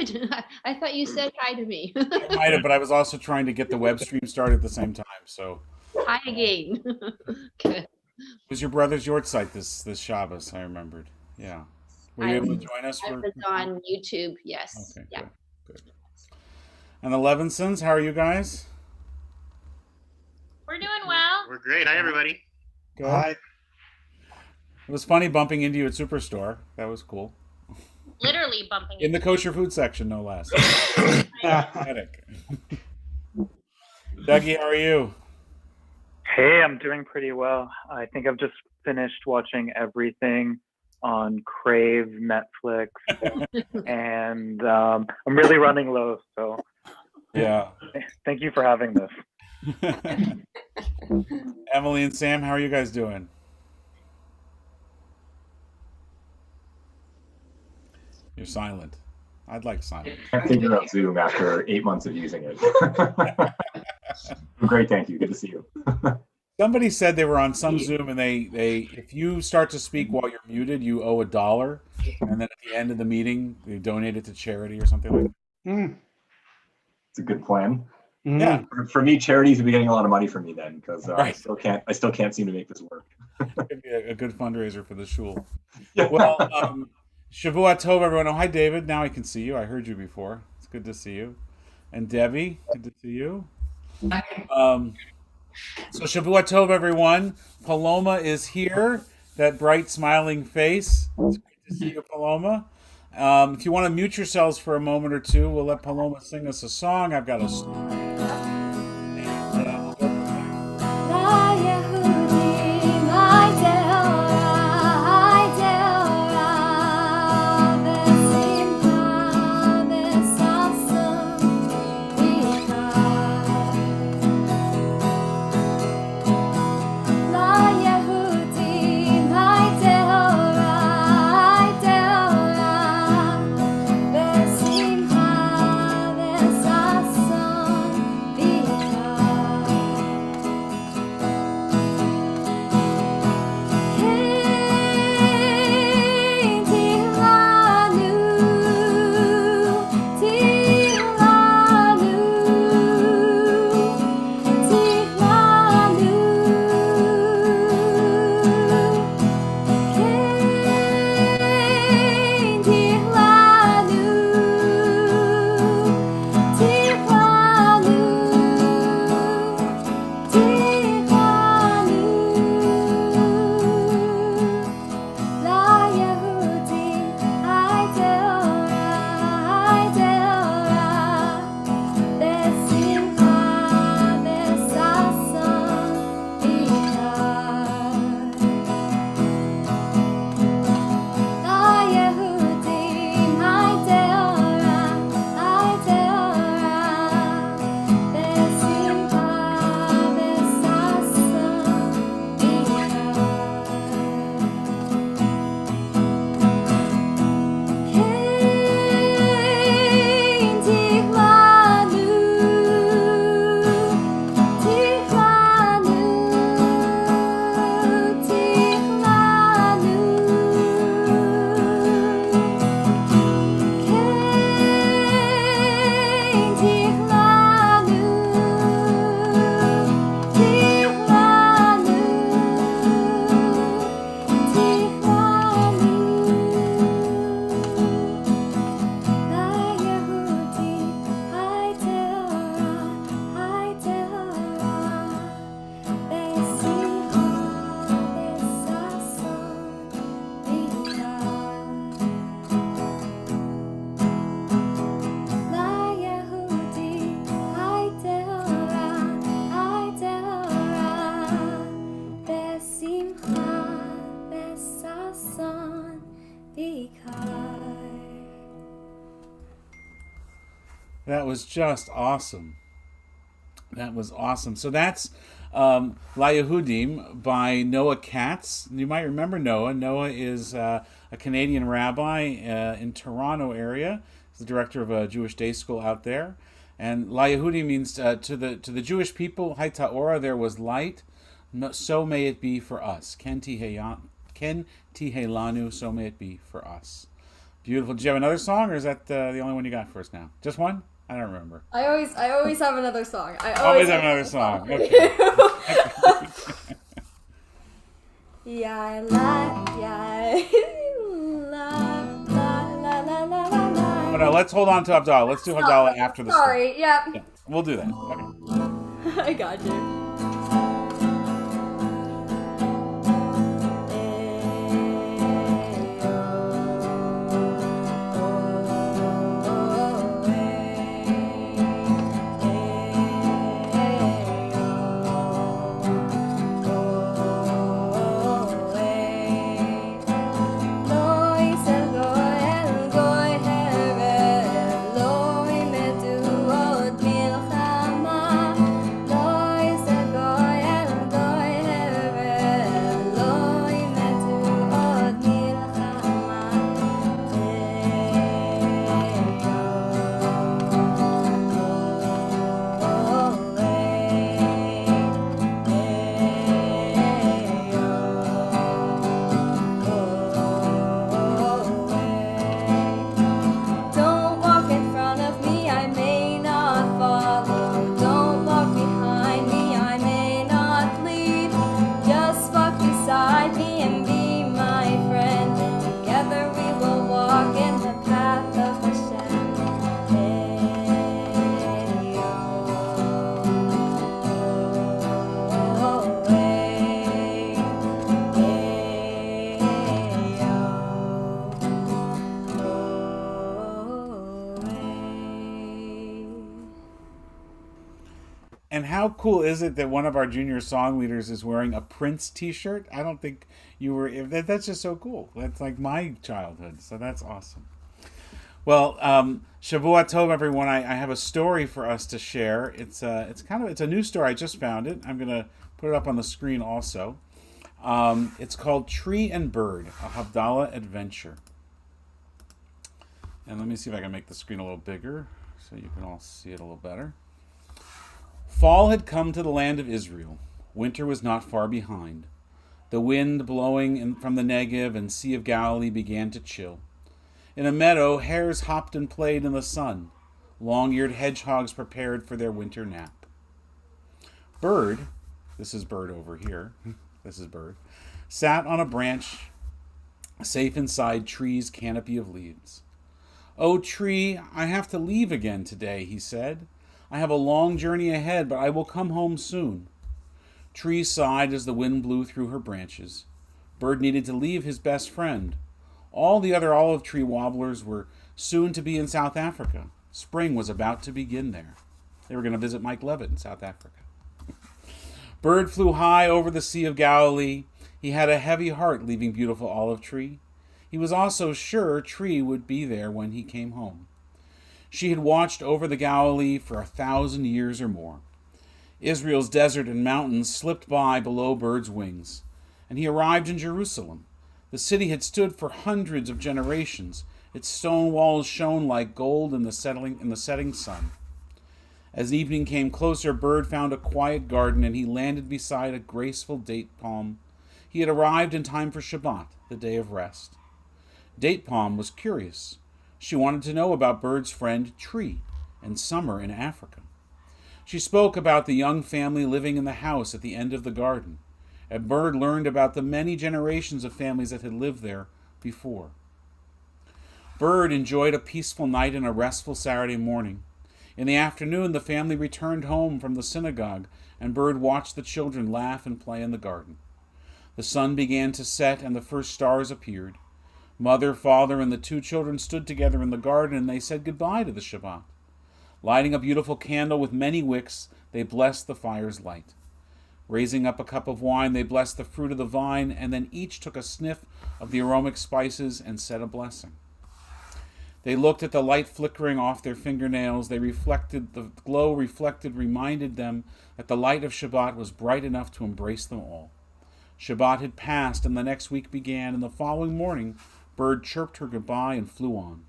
good. I thought you said hi to me. I might have, but I was also trying to get the web stream started at the same time. So, Hi again. Good. it was your brother's yard site this Shabbos? I remembered. Yeah. Were you I able to join us I for? was on YouTube. Yes. Okay, Yeah. good, good. And the Levinsons, how are you guys? We're doing well. We're great. Hi, everybody. Good. Hi. It was funny bumping into you at Superstore. That was cool. Literally bumping In the into kosher food section, no less. Yeah. Pathetic. Dougie, how are you? Hey, I'm doing pretty well. I think I've just finished watching everything on Crave, Netflix, and I'm really running low. So Yeah. thank you for having this. Emily and Sam, how are you guys doing? You're silent. I'd like silent. Can't figure out Zoom after 8 months of using it. Great, thank you. Good to see you. Somebody said they were on some Zoom and they if you start to speak while you're muted, you owe $1, and then at the end of the meeting, they donate it to charity or something like that. Mm. It's a good plan. Yeah. For me, charities would be getting a lot of money from me then, because I Right. still can't seem to make this work. Could be a good fundraiser for the shul. Yeah. Well, Shavua Tov, everyone. Oh, hi, David. Now I can see you. I heard you before. It's good to see you. And Debbie, good to see you. So Shavua Tov, everyone. Paloma is here. That bright, smiling face. It's good to see you, Paloma. If you want to mute yourselves for a moment or two, we'll let Paloma sing us a song. I've got a story. And, we'll go from there. That was just awesome. That was awesome. So that's La Yehudim by Noah Katz. You might remember Noah. Noah is a Canadian rabbi in Toronto area. He's the director of a Jewish day school out there. And La Yehudi means to the Jewish people, Haita'ora, there was light. So may it be for us. Ken tihelanu, so may it be for us. Beautiful. Do you have another song, or is that the only one you got for us now? Just one? I don't remember. I always have another song. I Always have another song. Okay. Yeah, Oh, no, let's hold on to Havdallah. Let's do Havdallah after the song. Sorry, yep. Yeah, we'll do that. Okay. I got you. And how cool is it that one of our junior song leaders is wearing a Prince T-shirt? I don't think you were. That's just so cool. That's like my childhood, so that's awesome. Well, Shavua Tov, everyone. I have a story for us to share. It's a new story. I just found it. I'm gonna put it up on the screen also. It's called Tree and Bird: A Havdallah Adventure. And let me see if I can make the screen a little bigger so you can all see it a little better. Fall had come to the land of Israel. Winter was not far behind. The wind blowing from the Negev and Sea of Galilee began to chill. In a meadow, hares hopped and played in the sun. Long-eared hedgehogs prepared for their winter nap. Bird, this is Bird over here, this is Bird, sat on a branch, safe inside Tree's canopy of leaves. "Oh, Tree, I have to leave again today," he said. "I have a long journey ahead, but I will come home soon." Tree sighed as the wind blew through her branches. Bird needed to leave his best friend. All the other olive tree wobblers were soon to be in South Africa. Spring was about to begin there. They were going to visit Mike Levitt in South Africa. Bird flew high over the Sea of Galilee. He had a heavy heart leaving beautiful olive tree. He was also sure Tree would be there when he came home. She had watched over the Galilee for 1,000 years or more. Israel's desert and mountains slipped by below Bird's wings, and he arrived in Jerusalem. The city had stood for hundreds of generations. Its stone walls shone like gold in the setting sun. As evening came closer, Bird found a quiet garden, and he landed beside a graceful date palm. He had arrived in time for Shabbat, the day of rest. Date Palm was curious. She wanted to know about Bird's friend Tree and summer in Africa. She spoke about the young family living in the house at the end of the garden, and Bird learned about the many generations of families that had lived there before. Bird enjoyed a peaceful night and a restful Saturday morning. In the afternoon, the family returned home from the synagogue, and Bird watched the children laugh and play in the garden. The sun began to set, and the first stars appeared. Mother, father, and the two children stood together in the garden, and they said goodbye to the Shabbat. Lighting a beautiful candle with many wicks, they blessed the fire's light. Raising up a cup of wine, they blessed the fruit of the vine, and then each took a sniff of the aromatic spices and said a blessing. They looked at the light flickering off their fingernails. The glow reflected reminded them that the light of Shabbat was bright enough to embrace them all. Shabbat had passed, and the next week began, and the following morning, Bird chirped her goodbye and flew on.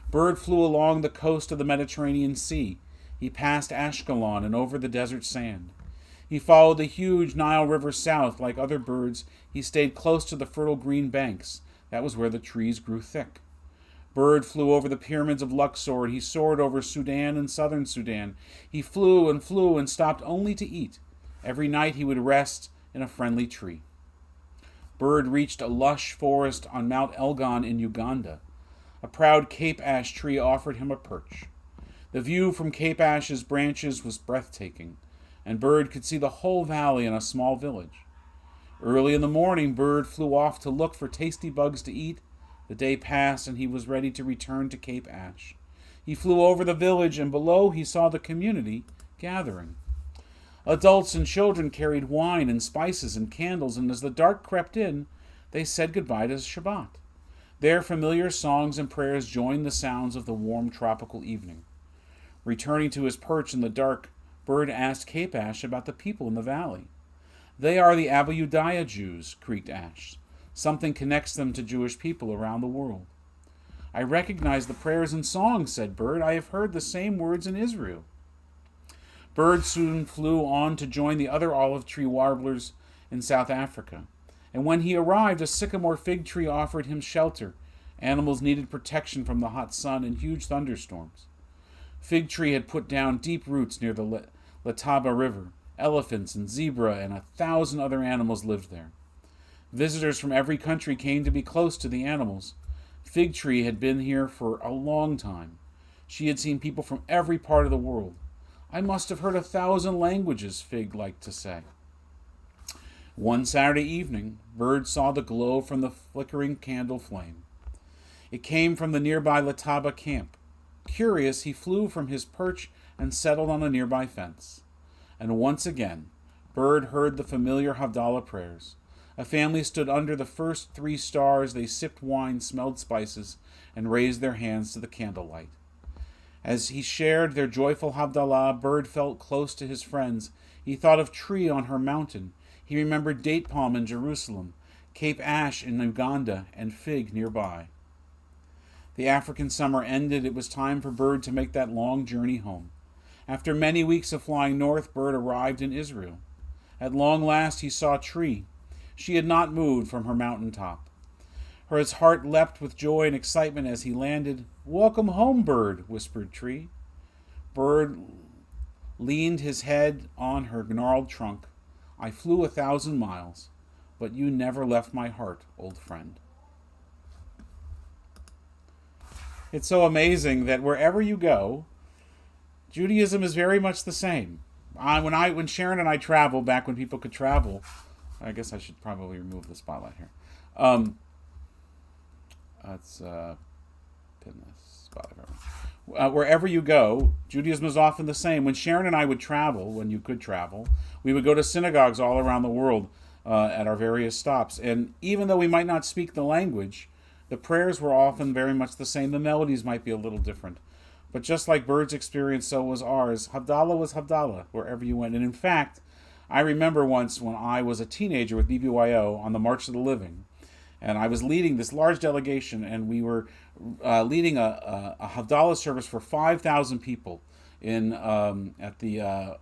Bird flew along the coast of the Mediterranean Sea. He passed Ashkelon and over the desert sand. He followed the huge Nile River south. Like other birds, he stayed close to the fertile green banks. That was where the trees grew thick. Bird flew over the pyramids of Luxor, and he soared over Sudan and southern Sudan. He flew and stopped only to eat. Every night he would rest in a friendly tree. Bird reached a lush forest on Mount Elgon in Uganda. A proud Cape Ash tree offered him a perch. The view from Cape Ash's branches was breathtaking, and Bird could see the whole valley and a small village. Early in the morning, Bird flew off to look for tasty bugs to eat. The day passed, and he was ready to return to Cape Ash. He flew over the village, and below he saw the community gathering. Adults and children carried wine and spices and candles, and as the dark crept in, they said goodbye to Shabbat. Their familiar songs and prayers joined the sounds of the warm tropical evening. Returning to his perch in the dark, Bird asked Cape Ash about the people in the valley. They are the Abba Yudaya Jews, creaked Ash. Something connects them to Jewish people around the world. I recognize the prayers and songs, said Bird. I have heard the same words in Israel. Bird soon flew on to join the other olive tree warblers in South Africa. And when he arrived, a sycamore fig tree offered him shelter. Animals needed protection from the hot sun and huge thunderstorms. Fig tree had put down deep roots near the Letaba River. Elephants and zebra and 1,000 other animals lived there. Visitors from every country came to be close to the animals. Fig tree had been here for a long time. She had seen people from every part of the world. I must have heard 1,000 languages, Fig liked to say. One Saturday evening, Bird saw the glow from the flickering candle flame. It came from the nearby Letaba camp. Curious, he flew from his perch and settled on a nearby fence. And once again, Bird heard the familiar Havdallah prayers. A family stood under the first 3 stars. They sipped wine, smelled spices, and raised their hands to the candlelight. As he shared their joyful Havdallah, Bird felt close to his friends. He thought of tree on her mountain. He remembered date palm in Jerusalem, Cape Ash in Uganda, and fig nearby. The African summer ended. It was time for Bird to make that long journey home. After many weeks of flying north, Bird arrived in Israel. At long last he saw Tree. She had not moved from her mountain top. His heart leapt with joy and excitement as he landed. "Welcome home, Bird," whispered Tree. Bird leaned his head on her gnarled trunk. "I flew 1,000 miles, but you never left my heart, old friend." It's so amazing that wherever you go, Judaism is very much the same. When Sharon and I travel, back when people could travel, I guess I should probably remove the spotlight here. Let's pin this spotlight. Wherever you go, Judaism is often the same. When Sharon and I would travel, when you could travel, we would go to synagogues all around the world at our various stops. And even though we might not speak the language, the prayers were often very much the same. The melodies might be a little different. But just like Bird's experience, so was ours. Havdallah was Havdallah wherever you went. And in fact, I remember once when I was a teenager with BBYO on the March of the Living, and I was leading this large delegation, and we were leading a Havdallah service for 5,000 people at the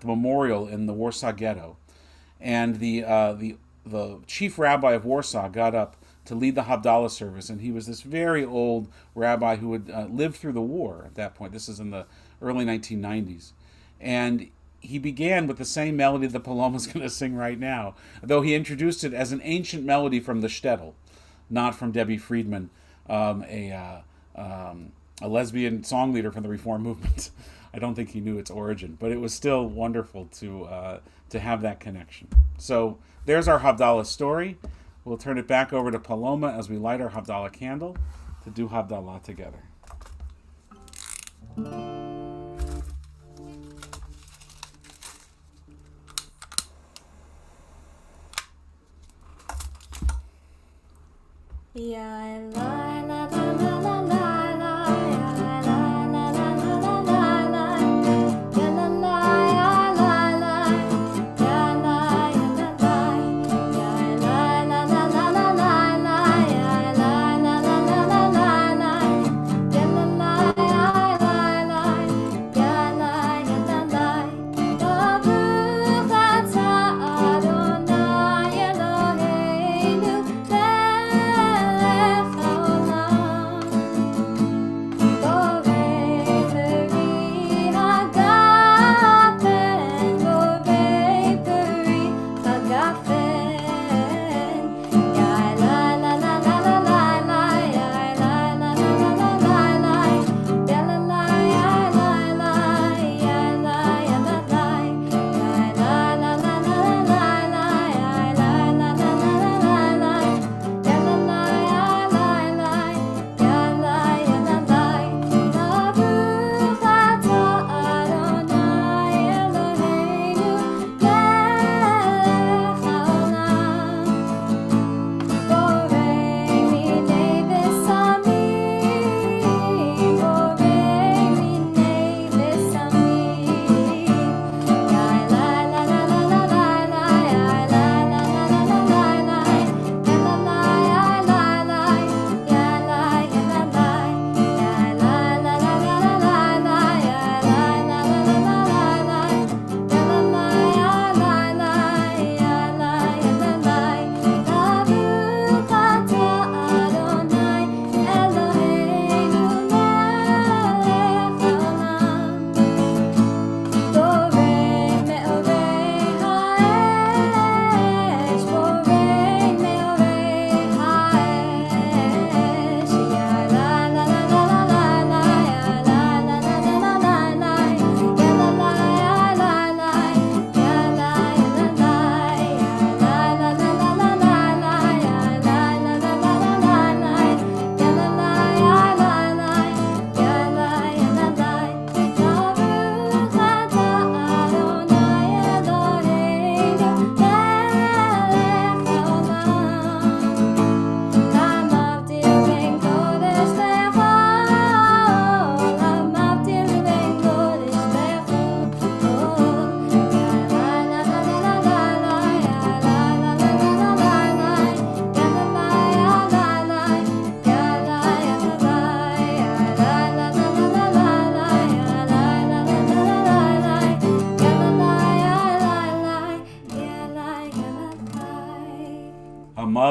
memorial in the Warsaw Ghetto. And the chief rabbi of Warsaw got up to lead the Havdallah service, and he was this very old rabbi who had lived through the war at that point. This is in the early 1990s. And he began with the same melody that Paloma's going to sing right now, though he introduced it as an ancient melody from the shtetl, not from Debbie Friedman, a lesbian song leader from the Reform movement. I don't think he knew its origin, but it was still wonderful to have that connection. So there's our Havdallah story. We'll turn it back over to Paloma as we light our Havdallah candle to do Havdallah together.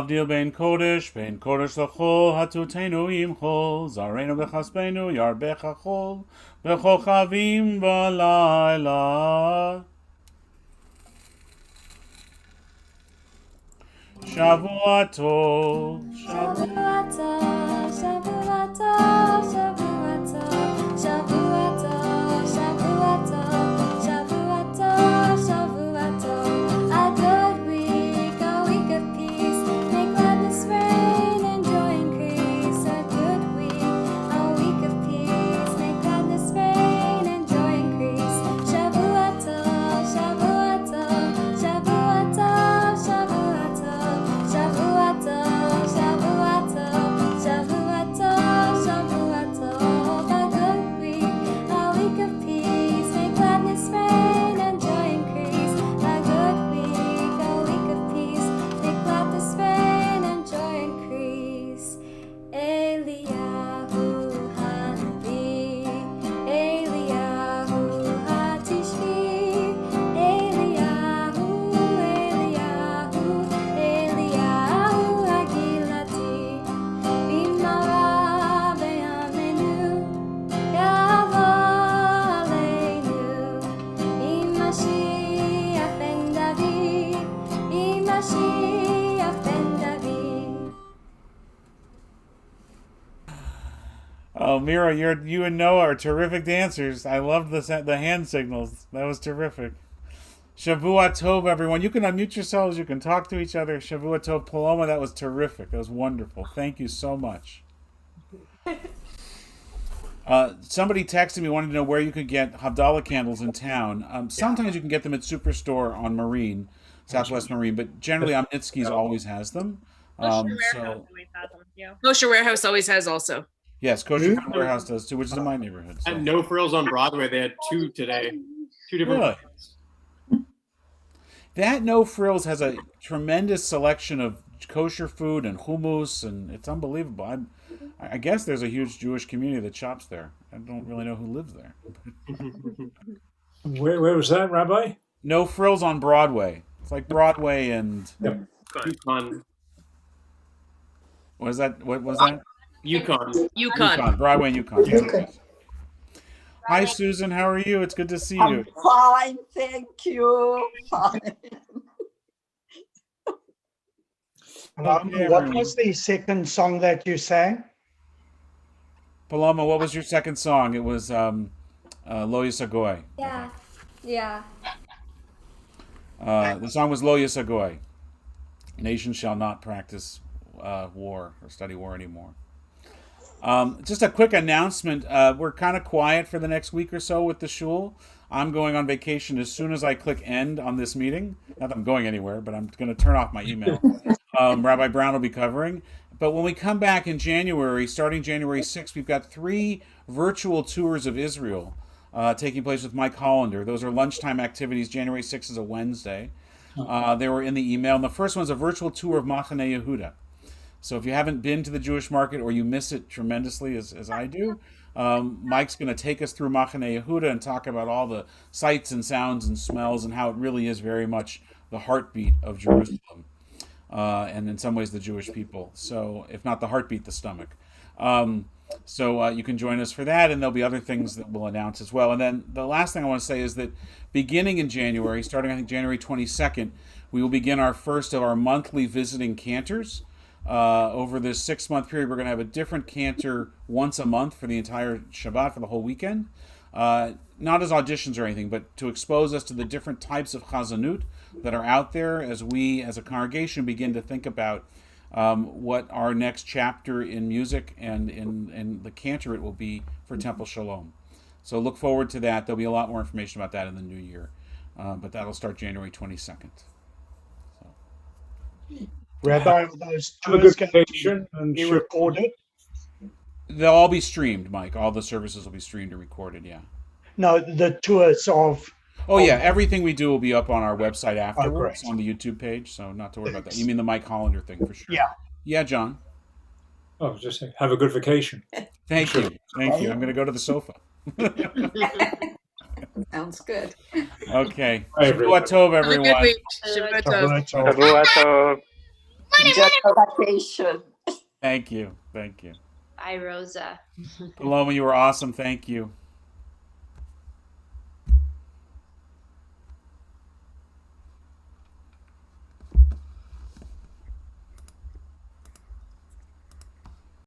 להבדיל בין קודש לחול, התותנו עם חול, זרענו בכספנו, ירבך חול, בכוכבים בלילה. שבוע טוב, שבוע טוב, שבוע טוב, שבוע טוב, שבוע טוב, שבוע טוב, שבוע טוב, שבוע טוב. A good week, a week of peace. Make gladness reign and joy increase. A good week, a week of peace. Make gladness reign and joy increase. Shavua tov, shavua tov, shavua tov, shavua tov, shavua tov, shavua tov, shavua tov, shavua tov. A good week, a week of peace. Make gladness reign and joy increase. A good week, a week of peace. Make gladness reign and joy increase. Eliyahu Hanavi, Eliyahu Hatishvi, Eliyahu, Eliyahu, Eliyahu Hagilati, Bimara Be'amenu, Yavo Aleinu, Imashiach ben David, Imashiach ben David. Oh, Mira, you and Noah are terrific dancers. I loved the hand signals. That was terrific. Shavua Tov, everyone. You can unmute yourselves. You can talk to each other. Shavua Tov, Paloma. That was terrific. That was wonderful. Thank you so much. Somebody texted me, wanted to know where you could get Havdallah candles in town. Sometimes you can get them at Superstore on Marine, Southwest Marine, but generally Amnitsky's always has them. Kosher Warehouse always has also. Yes, Kosher Warehouse does too, which is in my neighborhood. So. At No Frills on Broadway, they had two today. Two different Really? ones. That No Frills has a tremendous selection of kosher food and hummus, and it's unbelievable. I guess there's a huge Jewish community that shops there. I don't really know who lives there. Where was that, Rabbi? No Frills on Broadway. It's like Broadway and Yukon. what was that? What was that? Yukon. Broadway and Yukon. Hi, Susan. How are you? It's good to see you. Fine, thank you. Fine. What was the second song that you sang? Paloma, what was your second song? It was Lo Yisagoy. Yeah. Yeah. The song was Lo Yisagoy. Nation shall not practice war or study war anymore. Just a quick announcement. We're kind of quiet for the next week or so with the shul. I'm going on vacation as soon as I click end on this meeting. Not that I'm going anywhere, but I'm going to turn off my email. Rabbi Brown will be covering. But when we come back in January, starting January 6th, we've got 3 virtual tours of Israel taking place with Mike Hollander. Those are lunchtime activities. January 6th is a Wednesday. They were in the email. And the first one's a virtual tour of Machane Yehuda. So if you haven't been to the Jewish market or you miss it tremendously as I do, Mike's going to take us through Machane Yehuda and talk about all the sights and sounds and smells and how it really is very much the heartbeat of Jerusalem. And in some ways the Jewish people. So if not the heartbeat, the stomach. So you can join us for that, and there'll be other things that we'll announce as well. And then the last thing I want to say is that beginning in January, starting I think January 22nd, we will begin our first of our monthly visiting cantors. Over this 6-month period, we're going to have a different cantor once a month for the entire Shabbat, for the whole weekend. Not as auditions or anything, but to expose us to the different types of chazanut that are out there as we, as a congregation, begin to think about what our next chapter in music and in the cantorate will be for Temple Sholom. So look forward to that. There'll be a lot more information about that in the new year. But that'll start January 22nd. So. Rabbi, those tours going to be recorded? They'll all be streamed, Mike. All the services will be streamed and recorded, yeah. No, the tours of... Oh, yeah. Everything we do will be up on our website afterwards, on the YouTube page, so not to worry about that. You mean the Mike Hollander thing, for sure. Yeah. Yeah, John? Oh, just saying, have a good vacation. Thank you. Thank you. I'm going to go to the sofa. Sounds good. Okay. Shavua Tov, everyone. Have a good week. Shabbat Tov. Shavua Tov. Enjoy your vacation. Thank you. Thank you. Bye, Rosa. Paloma, you were awesome. Thank you.